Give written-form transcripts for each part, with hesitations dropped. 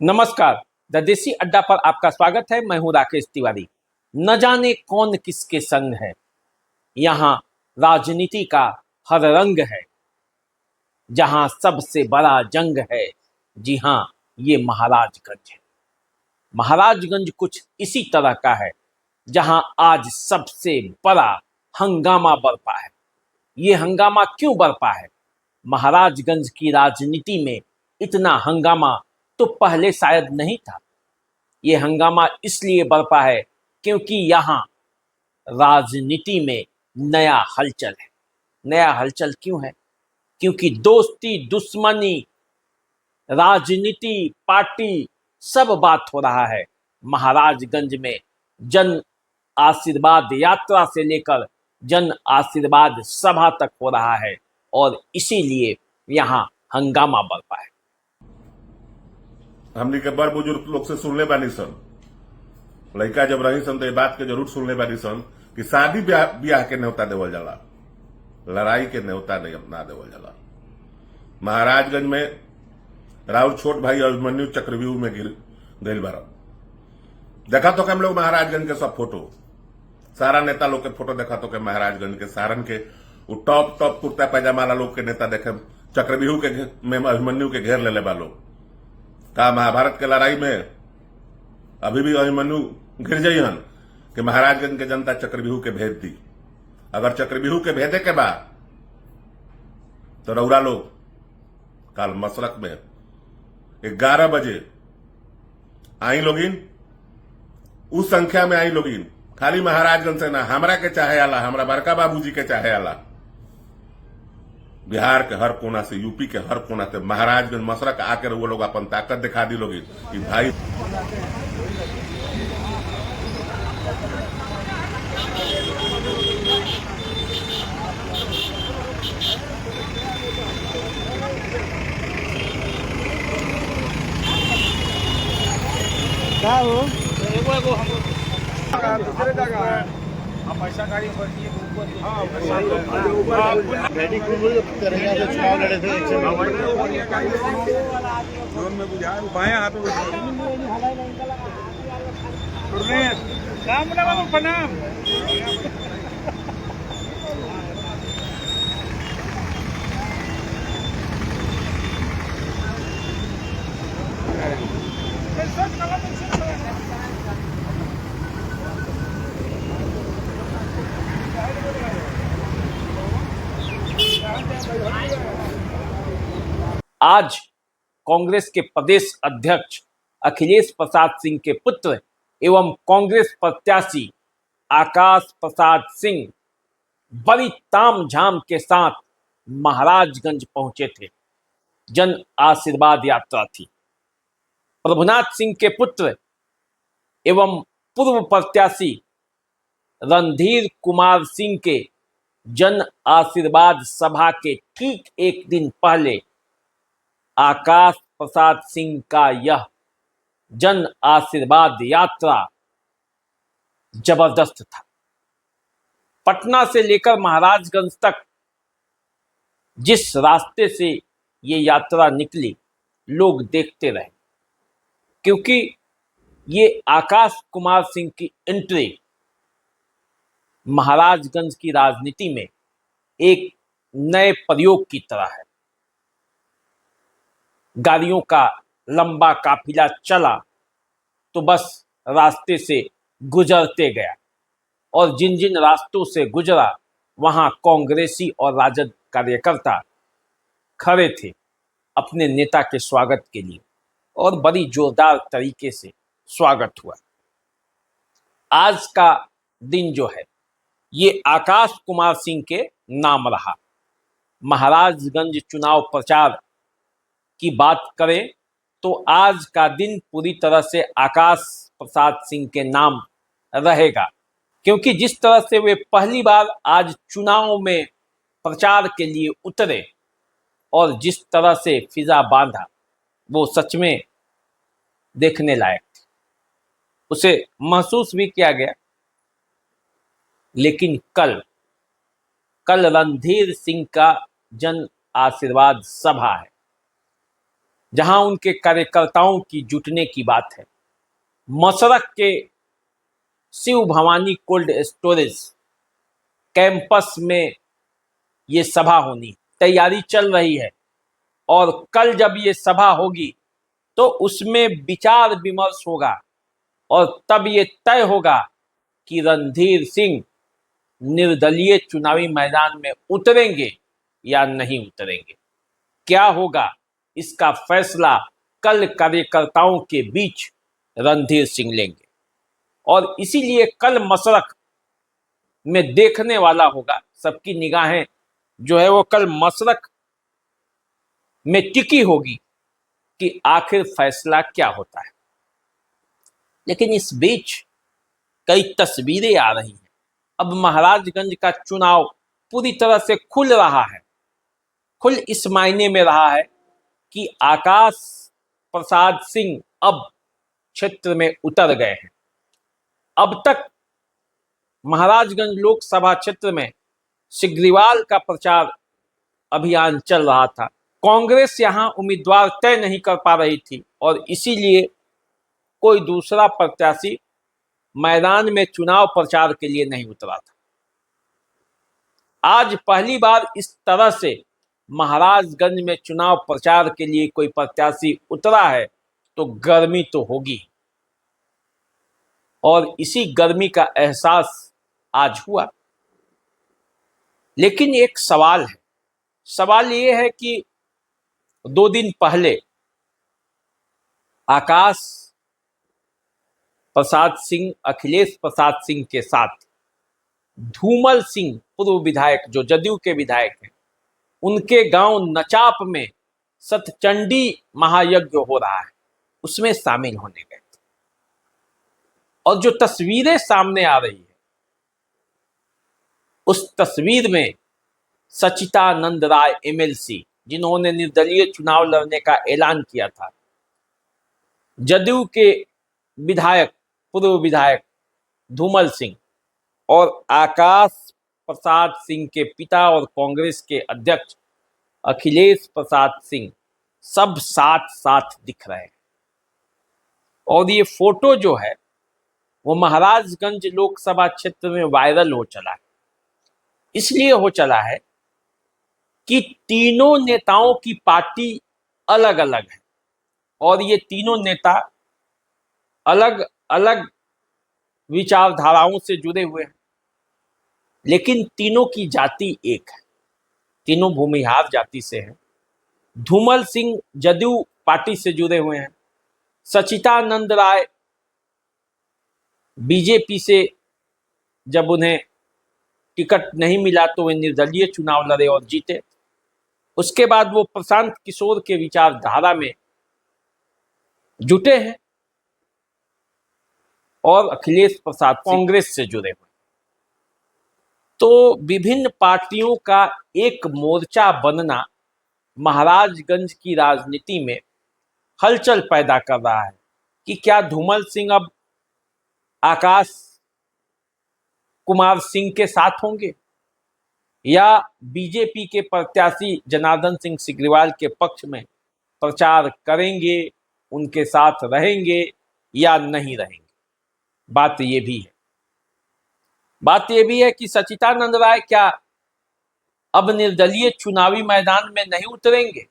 नमस्कार। द देसी अड्डा पर आपका स्वागत है। मैं हूं राकेश तिवारी। न जाने कौन किसके संग है, यहाँ राजनीति का हर रंग है, जहां सबसे बड़ा जंग है। जी हाँ, ये महाराजगंज है। महाराजगंज कुछ इसी तरह का है, जहां आज सबसे बड़ा हंगामा बरपा है। ये हंगामा क्यों बरपा है? महाराजगंज की राजनीति में इतना हंगामा तो पहले शायद नहीं था। ये हंगामा इसलिए बरपा है क्योंकि यहाँ राजनीति में नया हलचल है। नया हलचल क्यों है? क्योंकि दोस्ती, दुश्मनी, राजनीति, पार्टी, सब बात हो रहा है महाराजगंज में। जन आशीर्वाद यात्रा से लेकर जन आशीर्वाद सभा तक हो रहा है और इसीलिए यहाँ हंगामा बरपा है। हमनी के बड़ बुजुर्ग लोग से सुनले बानी सन, लड़का जब रही सन तो ये बात के जरूर सुनले बानी सन कि शादी ब्याह के न्योता देवल जाला, लड़ाई के न्योता नहीं अपना देवल जाला। महाराजगंज में राउर छोट भाई अभिमन्यु चक्रव्यूह में गिर गईल बारा। देखा तो हम लोग महाराजगंज के सब फोटो, सारा नेता लोग के फोटो देखा तो के महाराजगंज के सारन के वो टॉप टॉप कुर्ता पैजामा वाला लोग के नेता देखे चक्रव्यूह के में अभिमन्यु के घेर ले बालो। का महाभारत के लड़ाई में अभी भी अभिमन्यु गिर जाइहन कि महाराजगंज के जनता चक्रव्यूह के भेज दी। अगर चक्रव्यूह के भेजे के बाद तो रउरा लोग काल मशरक में 11 बजे आई लोगिन, उस संख्या में आई लोगिन। खाली महाराजगंज से ना, हमरा के चाहे आला, हमरा बड़का बाबूजी के चाहे आला, बिहार के हर कोना से, यूपी के हर कोना से महाराजगंज मशरक आकर वो लोग अपन ताकत दिखा दी लोगी कि भाई क्या हो एगो हम दूसरे जगह है। अब पैसा गाड़ी बढ़ती है ऊपर। हां रेडी करेगा तो चुनाव लड़े थे जोन में बुझा बाएं हाथ में राम प्रणाम। आज कांग्रेस के प्रदेश अध्यक्ष अखिलेश प्रसाद सिंह के पुत्र एवं कांग्रेस प्रत्याशी आकाश प्रसाद सिंह बड़ी तामझाम के साथ महाराजगंज पहुंचे थे। जन आशीर्वाद यात्रा थी। प्रभुनाथ सिंह के पुत्र एवं पूर्व प्रत्याशी रणधीर कुमार सिंह के जन आशीर्वाद सभा के ठीक एक दिन पहले आकाश प्रसाद सिंह का यह जन आशीर्वाद यात्रा जबरदस्त था। पटना से लेकर महाराजगंज तक जिस रास्ते से ये यात्रा निकली, लोग देखते रहे, क्योंकि ये आकाश कुमार सिंह की एंट्री महाराजगंज की राजनीति में एक नए प्रयोग की तरह है। गाड़ियों का लंबा काफिला चला तो बस रास्ते से गुजरते गया और जिन जिन रास्तों से गुजरा वहां कांग्रेसी और राजद कार्यकर्ता खड़े थे अपने नेता के स्वागत के लिए और बड़ी जोरदार तरीके से स्वागत हुआ। आज का दिन जो है ये आकाश कुमार सिंह के नाम रहा। महाराजगंज चुनाव प्रचार की बात करें तो आज का दिन पूरी तरह से आकाश प्रसाद सिंह के नाम रहेगा, क्योंकि जिस तरह से वे पहली बार आज चुनाव में प्रचार के लिए उतरे और जिस तरह से फिजा बांधा, वो सच में देखने लायक थी। उसे महसूस भी किया गया। लेकिन कल रणधीर सिंह का जन आशीर्वाद सभा है। जहां उनके कार्यकर्ताओं की जुटने की बात है। मसरख के Shiv Bhawani cold storage campus में ये सभा होनी, तैयारी चल रही है और कल जब ये सभा होगी तो उसमें विचार विमर्श होगा और तब ये तय होगा कि रणधीर सिंह निर्दलीय चुनावी मैदान में उतरेंगे या नहीं उतरेंगे। क्या होगा इसका फैसला कल कार्यकर्ताओं के बीच रणधीर सिंह लेंगे और इसीलिए कल मसरख में देखने वाला होगा, सबकी निगाहें जो है वो कल मसरख में टिकी होगी कि आखिर फैसला क्या होता है। लेकिन इस बीच कई तस्वीरें आ रही हैं। अब महाराजगंज का चुनाव पूरी तरह से खुल रहा है। खुल इस मायने में रहा है कि आकाश प्रसाद सिंह अब क्षेत्र में उतर गए हैं। अब तक महाराजगंज लोकसभा क्षेत्र में सिग्रीवाल का प्रचार अभियान चल रहा था। कांग्रेस यहां उम्मीदवार तय नहीं कर पा रही थी और इसीलिए कोई दूसरा प्रत्याशी मैदान में चुनाव प्रचार के लिए नहीं उतरा था। आज पहली बार इस तरह से महाराजगंज में चुनाव प्रचार के लिए कोई प्रत्याशी उतरा है तो गर्मी तो होगी और इसी गर्मी का एहसास आज हुआ। लेकिन एक सवाल है, सवाल ये है कि 2 दिन पहले आकाश प्रसाद सिंह अखिलेश प्रसाद सिंह के साथ धूमल सिंह पूर्व विधायक जो जदयू के विधायक हैं, उनके गांव नचाप में सतचंडी महायज्ञ हो रहा है, उसमें शामिल होने गए थे। और जो तस्वीरें सामने आ रही है उस तस्वीर में सचितानंद राय एमएलसी, जिन्होंने निर्दलीय चुनाव लड़ने का ऐलान किया था, जदयू के विधायक पूर्व विधायक धूमल सिंह और आकाश प्रसाद सिंह के पिता और कांग्रेस के अध्यक्ष अखिलेश प्रसाद सिंह सब साथ साथ दिख रहे हैं। और ये फोटो जो है वो महाराजगंज लोकसभा क्षेत्र में वायरल हो चला है। इसलिए हो चला है कि तीनों नेताओं की पार्टी अलग अलग है और ये तीनों नेता अलग अलग विचारधाराओं से जुड़े हुए हैं, लेकिन तीनों की जाति एक है, तीनों भूमिहार जाति से हैं। धूमल सिंह जदयू पार्टी से जुड़े हुए हैं, सचितानंद राय बीजेपी से जब उन्हें टिकट नहीं मिला तो वे निर्दलीय चुनाव लड़े और जीते। उसके बाद वो प्रशांत किशोर के विचारधारा में जुटे हैं और अखिलेश प्रसाद कांग्रेस से जुड़े हुए। तो विभिन्न पार्टियों का एक मोर्चा बनना महाराजगंज की राजनीति में हलचल पैदा कर रहा है कि क्या धूमल सिंह अब आकाश कुमार सिंह के साथ होंगे या बीजेपी के प्रत्याशी जनार्दन सिंह सिग्रीवाल के पक्ष में प्रचार करेंगे, उनके साथ रहेंगे या नहीं रहेंगे। बात ये भी है कि सचितानंद राय क्या अब निर्दलीय चुनावी मैदान में नहीं उतरेंगे?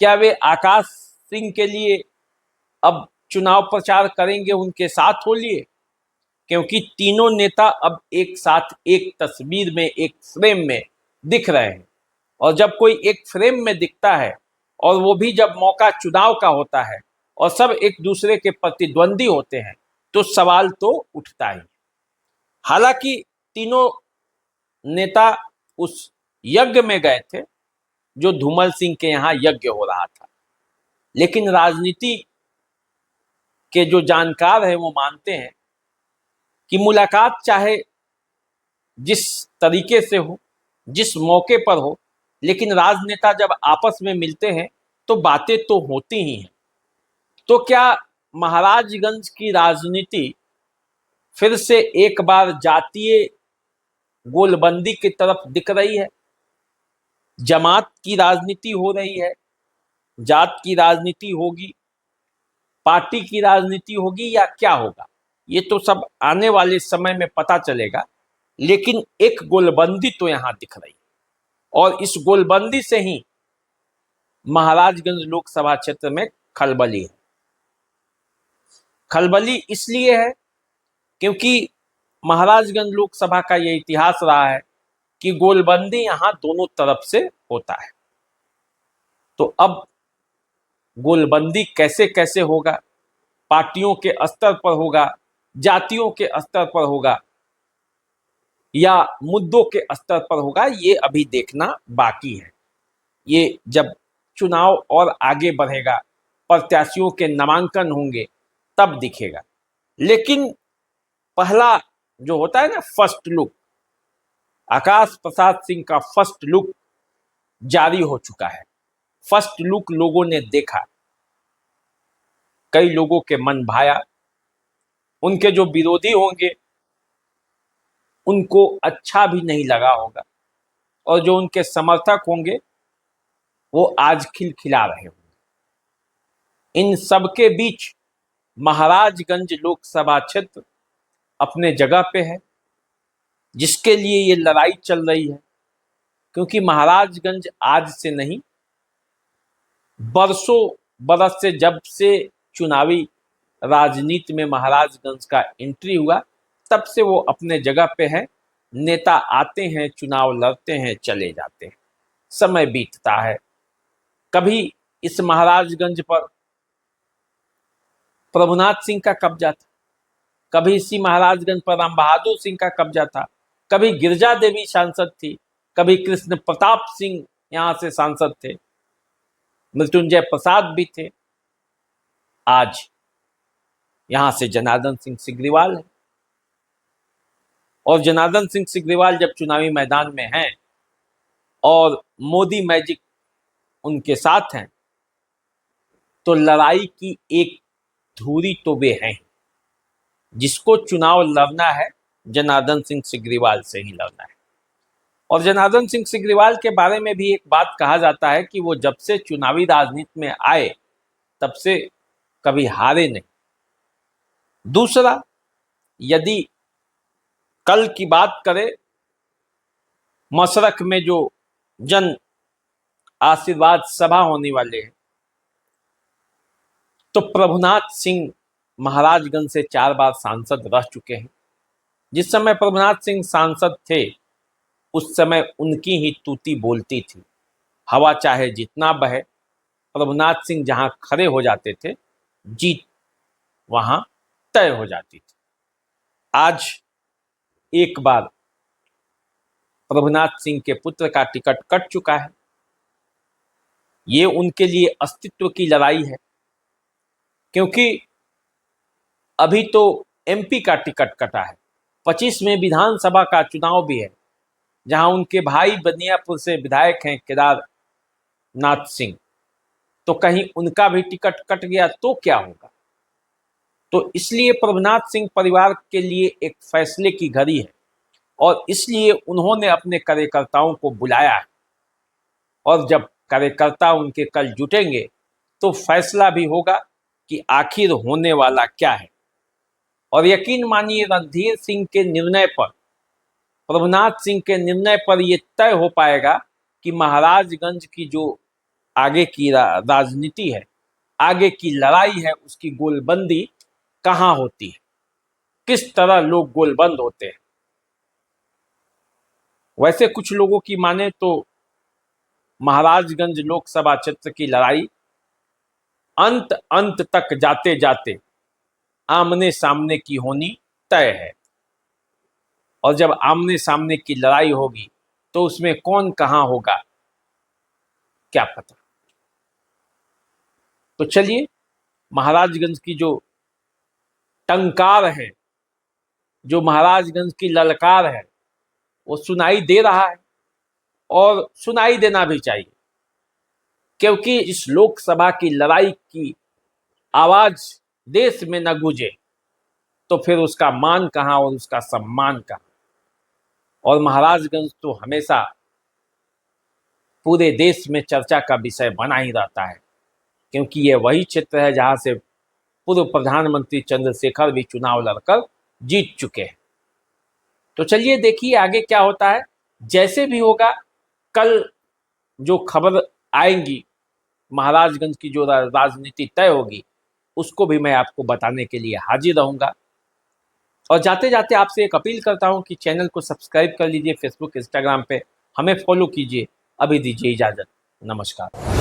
क्या वे आकाश सिंह के लिए अब चुनाव प्रचार करेंगे, उनके साथ हो लिए? क्योंकि तीनों नेता अब एक साथ एक तस्वीर में, एक फ्रेम में दिख रहे हैं और जब कोई एक फ्रेम में दिखता है और वो भी जब मौका चुनाव का होता है और सब एक दूसरे के प्रतिद्वंदी होते हैं तो सवाल तो उठता ही। हालांकि तीनों नेता उस यज्ञ में गए थे जो धूमल सिंह के यहाँ यज्ञ हो रहा था, लेकिन राजनीति के जो जानकार हैं वो मानते हैं कि मुलाकात चाहे जिस तरीके से हो, जिस मौके पर हो, लेकिन राजनेता जब आपस में मिलते हैं तो बातें तो होती ही हैं। तो क्या महाराजगंज की राजनीति फिर से एक बार जातीय गोलबंदी की तरफ दिख रही है? जमात की राजनीति हो रही है, जात की राजनीति होगी, पार्टी की राजनीति होगी, या क्या होगा, ये तो सब आने वाले समय में पता चलेगा। लेकिन एक गोलबंदी तो यहां दिख रही, और इस गोलबंदी से ही महाराजगंज लोकसभा क्षेत्र में खलबली है। खलबली इसलिए है क्योंकि महाराजगंज लोकसभा का यह इतिहास रहा है कि गोलबंदी यहां दोनों तरफ से होता है। तो अब गोलबंदी कैसे कैसे होगा, पार्टियों के स्तर पर होगा, जातियों के स्तर पर होगा, या मुद्दों के स्तर पर होगा, ये अभी देखना बाकी है। ये जब चुनाव और आगे बढ़ेगा, प्रत्याशियों के नामांकन होंगे, तब दिखेगा। लेकिन पहला जो होता है ना, फर्स्ट लुक, आकाश प्रसाद सिंह का फर्स्ट लुक जारी हो चुका है। फर्स्ट लुक लोगों ने देखा, कई लोगों के मन भाया, उनके जो विरोधी होंगे उनको अच्छा भी नहीं लगा होगा, और जो उनके समर्थक होंगे वो आज खिलखिला रहे होंगे। इन सबके बीच महाराजगंज लोकसभा क्षेत्र अपने जगह पे है, जिसके लिए ये लड़ाई चल रही है। क्योंकि महाराजगंज आज से नहीं, बरसों बरस से, जब से चुनावी राजनीति में महाराजगंज का एंट्री हुआ, तब से वो अपने जगह पे है। नेता आते हैं, चुनाव लड़ते हैं, चले जाते हैं, समय बीतता है। कभी इस महाराजगंज पर प्रभुनाथ सिंह का कब्जा था, कभी इसी महाराजगंज पर राम बहादुर सिंह का कब्जा था, कभी गिरजा देवी सांसद थी, कभी कृष्ण प्रताप सिंह यहां से सांसद थे, मृत्युंजय प्रसाद भी थे, आज यहां से जनार्दन सिंह सिग्रीवाल है। और जनार्दन सिंह सिग्रीवाल जब चुनावी मैदान में हैं और मोदी मैजिक उनके साथ हैं, तो लड़ाई की एक धुरी तो वे हैं। जिसको चुनाव लड़ना है, जनार्दन सिंह सिग्रीवाल से ही लड़ना है। और जनार्दन सिंह सिग्रीवाल के बारे में भी एक बात कहा जाता है कि वो जब से चुनावी राजनीति में आए, तब से कभी हारे नहीं। दूसरा, यदि कल की बात करें, मशरक में जो जन आशीर्वाद सभा होने वाले हैं, तो प्रभुनाथ सिंह महाराजगंज से 4 बार सांसद रह चुके हैं। जिस समय प्रभुनाथ सिंह सांसद थे, उस समय उनकी ही तूती बोलती थी। हवा चाहे जितना बहे, प्रभुनाथ सिंह जहां खड़े हो जाते थे, जीत वहां तय हो जाती थी। आज एक बार प्रभुनाथ सिंह के पुत्र का टिकट कट चुका है। ये उनके लिए अस्तित्व की लड़ाई है, क्योंकि अभी तो एमपी का टिकट कटा है, 25 में विधानसभा का चुनाव भी है, जहां उनके भाई बनियापुर से विधायक हैं केदारनाथ सिंह। तो कहीं उनका भी टिकट कट गया तो क्या होगा। तो इसलिए प्रभुनाथ सिंह परिवार के लिए एक फैसले की घड़ी है, और इसलिए उन्होंने अपने कार्यकर्ताओं को बुलाया है। और जब कार्यकर्ता उनके कल जुटेंगे, तो फैसला भी होगा कि आखिर होने वाला क्या है। और यकीन मानिए, रणधीर सिंह के निर्णय पर, प्रभुनाथ सिंह के निर्णय पर यह तय हो पाएगा कि महाराजगंज की जो आगे की राजनीति है, आगे की लड़ाई है, उसकी गोलबंदी कहाँ होती है, किस तरह लोग गोलबंद होते हैं। वैसे कुछ लोगों की माने तो महाराजगंज लोकसभा क्षेत्र की लड़ाई अंत तक जाते जाते आमने सामने की होनी तय है। और जब आमने सामने की लड़ाई होगी, तो उसमें कौन कहां होगा, क्या पता। तो चलिए, महाराजगंज की जो टंकार है, जो महाराजगंज की ललकार है, वो सुनाई दे रहा है, और सुनाई देना भी चाहिए। क्योंकि इस लोकसभा की लड़ाई की आवाज देश में न गूंजे, तो फिर उसका मान कहां और उसका सम्मान कहां। और महाराजगंज तो हमेशा पूरे देश में चर्चा का विषय बना ही रहता है। क्योंकि ये वही क्षेत्र है जहां से पूर्व प्रधानमंत्री चंद्रशेखर भी चुनाव लड़कर जीत चुके हैं। तो चलिए देखिए आगे क्या होता है। जैसे भी होगा, कल जो खबर आएंगी महाराजगंज की, जो राजनीति तय होगी, उसको भी मैं आपको बताने के लिए हाजिर रहूंगा। और जाते जाते आपसे एक अपील करता हूं कि चैनल को सब्सक्राइब कर लीजिए, फेसबुक इंस्टाग्राम पे हमें फॉलो कीजिए। अभी दीजिए इजाजत, नमस्कार।